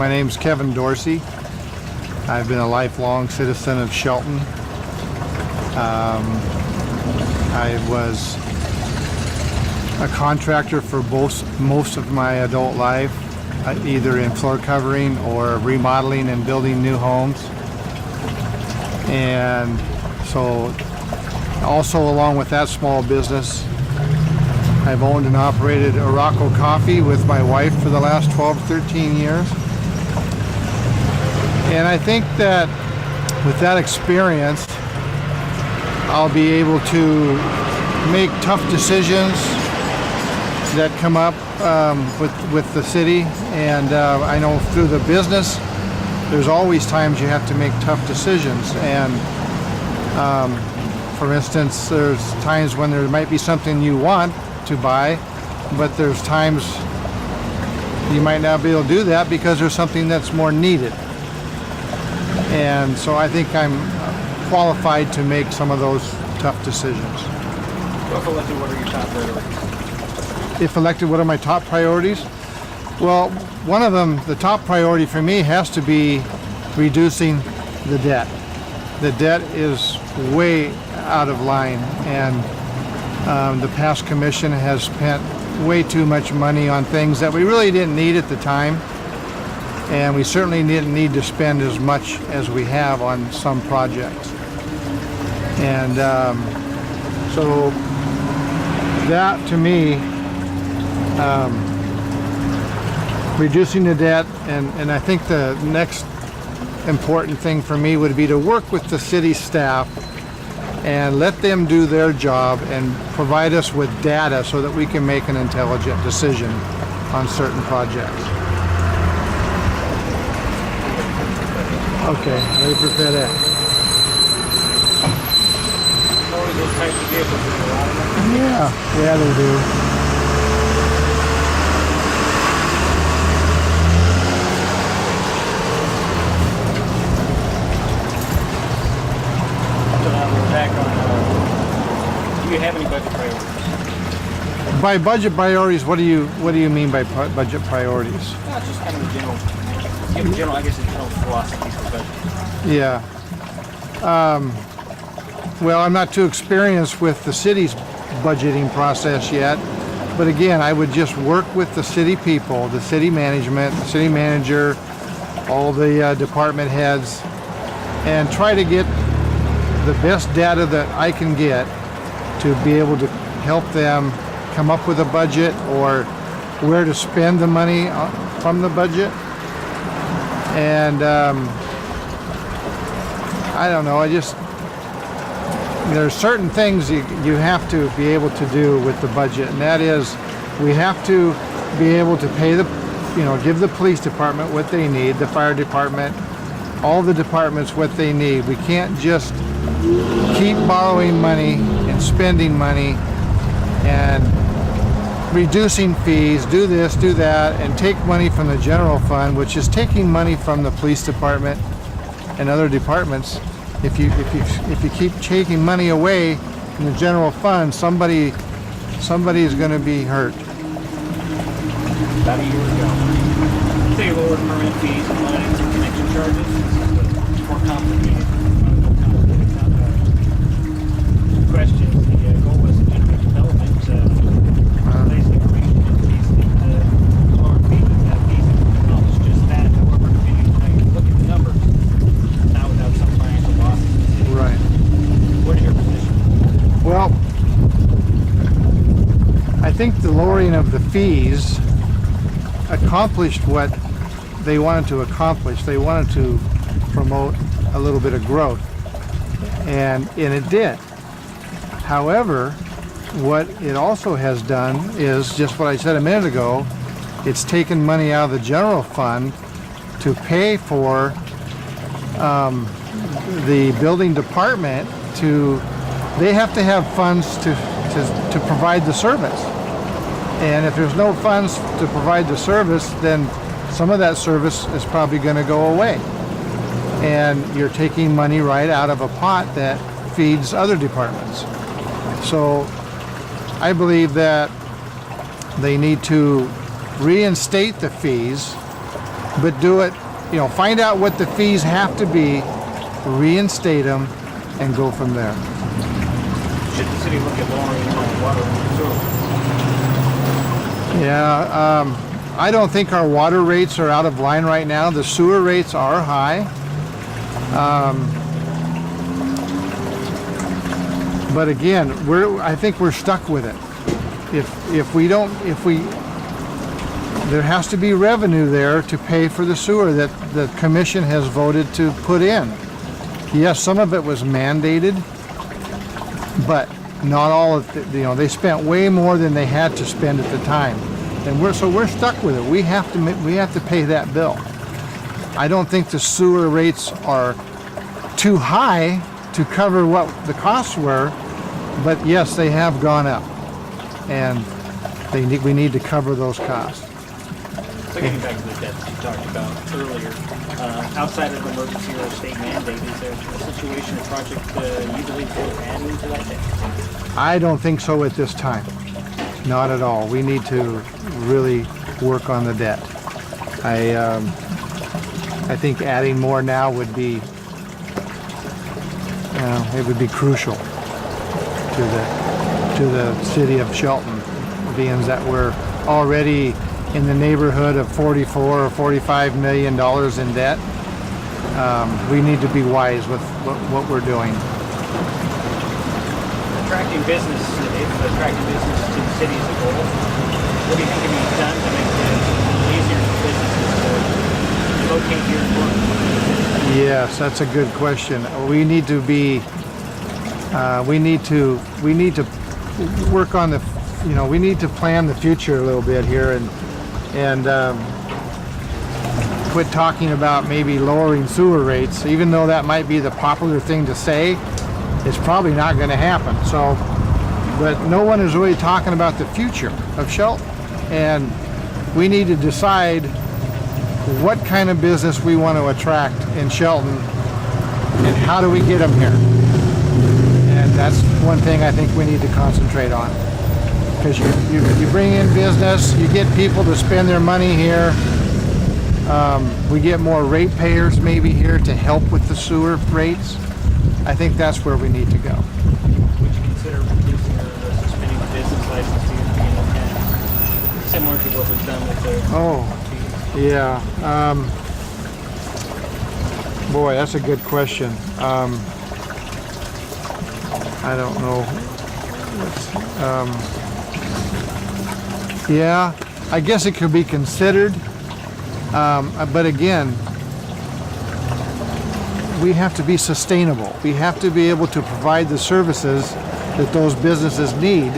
My name's Kevin Dorcy. I've been a lifelong citizen of Shelton. I was a contractor for most of my adult life, either in floor covering or remodeling and building new homes. And so also along with that small business, I've owned and operated Morocco Coffee with my wife for the last 13 years. And I think that with that experience, I'll be able to make tough decisions that come up with the city. And I know through the business, there's always times you have to make tough decisions. And for instance, there's times when there might be something you want to buy, but there's times you might not be able to do that because there's something that's more needed. And so I think I'm qualified to make some of those tough decisions. If elected, what are your top priorities? If elected, what are my top priorities? Well, one of them, the top priority for me has to be reducing the debt. The debt is way out of line, and the past commission has spent way too much money on things that we really didn't need at the time. And we certainly didn't need to spend as much as we have on some projects. And so that, to me, reducing the debt, and I think the next important thing for me would be to work with the city staff and let them do their job and provide us with data so that we can make an intelligent decision on certain projects. Okay, ready for FedEx. Always those types of vehicles with a lot of them. Yeah, they do. So now we're back on, do you have any budget priorities? By budget priorities, what do you mean by budget priorities? Well, it's just kind of a general, I guess a general philosophy for budget. Yeah. Well, I'm not too experienced with the city's budgeting process yet, but again, I would just work with the city people, the city management, the city manager, all the department heads, and try to get the best data that I can get to be able to help them come up with a budget or where to spend the money from the budget. And I don't know, there's certain things you have to be able to do with the budget, and that is we have to be able to pay give the police department what they need, the fire department, all the departments what they need. We can't just keep borrowing money and spending money and reducing fees, do this, do that, and take money from the general fund, which is taking money from the police department and other departments. If you keep taking money away from the general fund, somebody is going to be hurt. About a year ago, they lowered permit fees and lines and connection charges. It's more complicated. Questions. The goal was to generate development. Basically, lower fees and accomplish just that. However, depending on how you look at the numbers, not without some financial losses. Right. What is your position? Well, I think the lowering of the fees accomplished what they wanted to accomplish. They wanted to promote a little bit of growth, and it did. However, what it also has done is just what I said a minute ago. It's taken money out of the general fund to pay for the building department they have to have funds to provide the service. And if there's no funds to provide the service, then some of that service is probably going to go away. And you're taking money right out of a pot that feeds other departments. So I believe that they need to reinstate the fees but do it, find out what the fees have to be, reinstate them, and go from there. Should the city look at lowering water and sewer? Yeah, I don't think our water rates are out of line right now. The sewer rates are high. But again, I think we're stuck with it. There has to be revenue there to pay for the sewer that the commission has voted to put in. Yes, some of it was mandated, but not all of it. They spent way more than they had to spend at the time, and we're stuck with it. We have to pay that bill. I don't think the sewer rates are too high to cover what the costs were, but yes, they have gone up, and we need to cover those costs. So getting back to the debt that you talked about earlier, outside of emergency or state mandate, is there a situation or project you believe will add into that debt? I don't think so at this time. Not at all. We need to really work on the debt. I think adding more now would be it would be crucial to the city of Shelton, being that we're already in the neighborhood of $44 or $45 million in debt. We need to be wise with what we're doing. Attracting business to the city as a goal, what do you think can be done to make it easier for businesses to locate here and work? Yes, that's a good question. We need to work on we need to plan the future a little bit here and quit talking about maybe lowering sewer rates. Even though that might be the popular thing to say, it's probably not going to happen. So, but no one is really talking about the future of Shelton, and we need to decide what kind of business we want to attract in Shelton and how do we get them here. And that's one thing I think we need to concentrate on, because you bring in business, you get people to spend their money here. We get more ratepayers maybe here to help with the sewer rates. I think that's where we need to go. Would you consider reducing or suspending the business license to similar to what was done with the... Oh, yeah. Boy, that's a good question. I don't know. Yeah, I guess it could be considered. But again, we have to be sustainable. We have to be able to provide the services that those businesses need.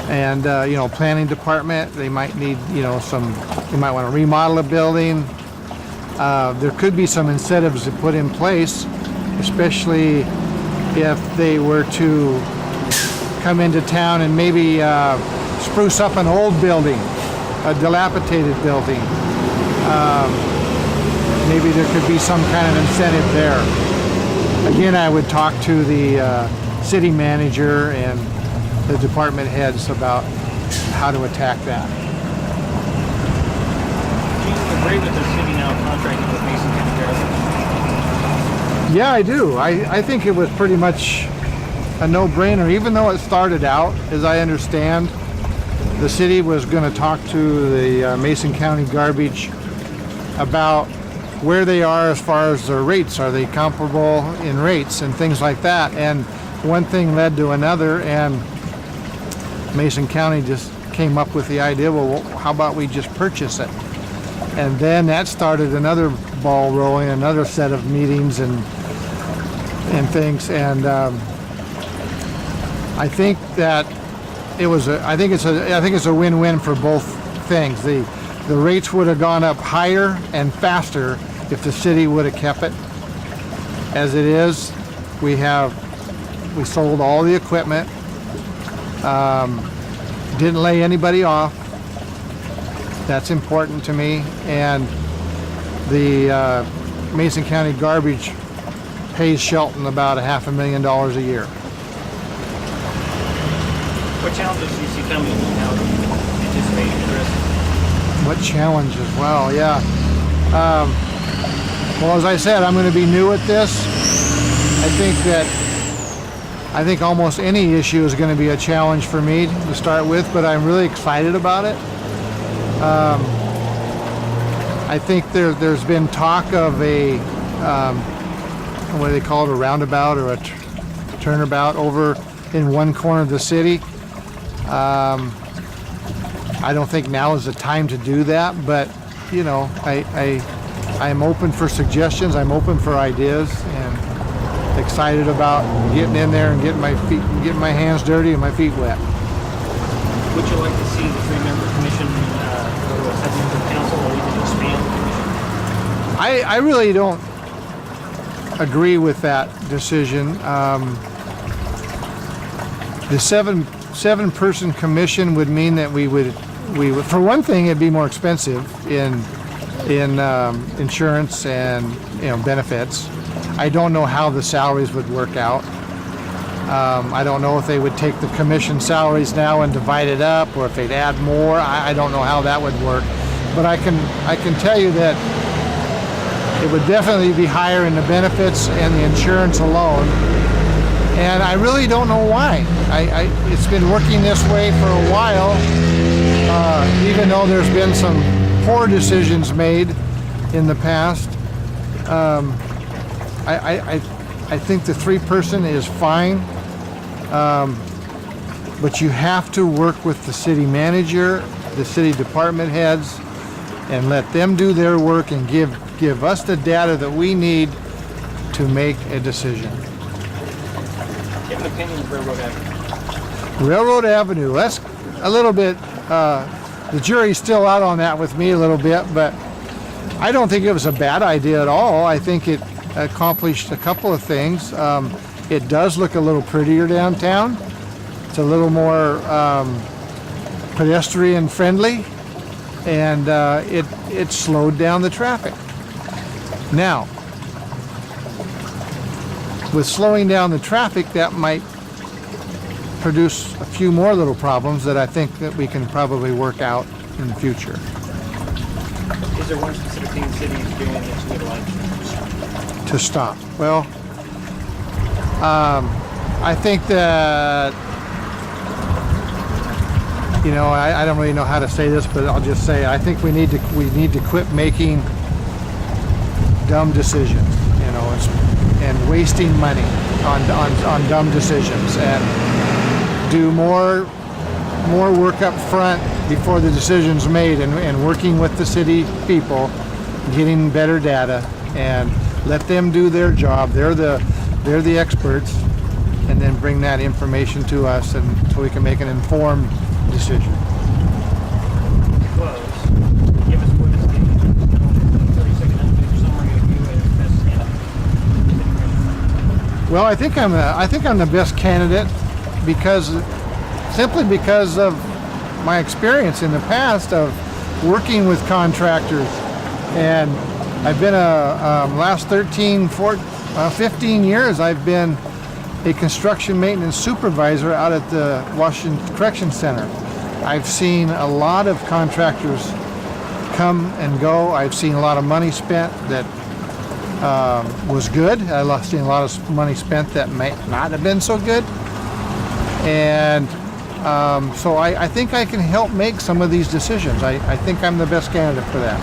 And planning department, they might need they might want to remodel a building. There could be some incentives to put in place, especially if they were to come into town and maybe spruce up an old building, a dilapidated building. Maybe there could be some kind of incentive there. Again, I would talk to the city manager and the department heads about how to attack that. Do you agree with the city now contracting with Mason County Government? Yeah, I do. I think it was pretty much a no-brainer, even though it started out, as I understand, the city was going to talk to the Mason County Garbage about where they are as far as their rates. Are they comparable in rates and things like that? And one thing led to another, and Mason County just came up with the idea, well, how about we just purchase it? And then that started another ball rolling, another set of meetings and things. And I think that I think it's a win-win for both things. The rates would have gone up higher and faster if the city would have kept it. As it is, we sold all the equipment, didn't lay anybody off. That's important to me. And the Mason County Garbage pays Shelton about $500,000 a year. What challenges do you see coming now that you anticipate addressing? What challenge as well? Yeah. Well, as I said, I'm going to be new at this. I think almost any issue is going to be a challenge for me to start with, but I'm really excited about it. I think there's been talk of a what do they call it, a roundabout or a turnabout over in one corner of the city. I don't think now is the time to do that, but you know, I'm open for suggestions. I'm open for ideas, and excited about getting in there and getting my hands dirty and my feet wet. Would you like to see the three-member commission go to a seven-member council, or even expand the commission? I really don't agree with that decision. The seven-person commission would mean that we would, for one thing, it'd be more expensive in insurance and benefits. I don't know how the salaries would work out. I don't know if they would take the commission salaries now and divide it up, or if they'd add more. I don't know how that would work. But I can tell you that it would definitely be higher in the benefits and the insurance alone. And I really don't know why. It's been working this way for a while, even though there's been some poor decisions made in the past. I think the three-person is fine, but you have to work with the city manager, the city department heads, and let them do their work and give us the data that we need to make a decision. Do you have an opinion of Railroad Avenue? Railroad Avenue, that's a little bit, the jury's still out on that with me a little bit, but I don't think it was a bad idea at all. I think it accomplished a couple of things. It does look a little prettier downtown. It's a little more pedestrian friendly, and it slowed down the traffic. Now, with slowing down the traffic, that might produce a few more little problems that I think that we can probably work out in the future. Is there one specific thing the city is doing that you would like to stop? Well, I think that, I don't really know how to say this, but I'll just say I think we need to quit making dumb decisions, and wasting money on dumb decisions, and do more work up front before the decision's made, and working with the city people, getting better data, and let them do their job. They're the experts, and then bring that information to us, and so we can make an informed decision. close? Give us what is the 30-second elevator summary of you as best candidate. Well, I think I'm the best candidate simply because of my experience in the past of working with contractors, and I've been last 15 years I've been a construction maintenance supervisor out at the Washington Correction Center. I've seen a lot of contractors come and go. I've seen a lot of money spent that was good. I've seen a lot of money spent that may not have been so good. And so I think I can help make some of these decisions. I think I'm the best candidate for that.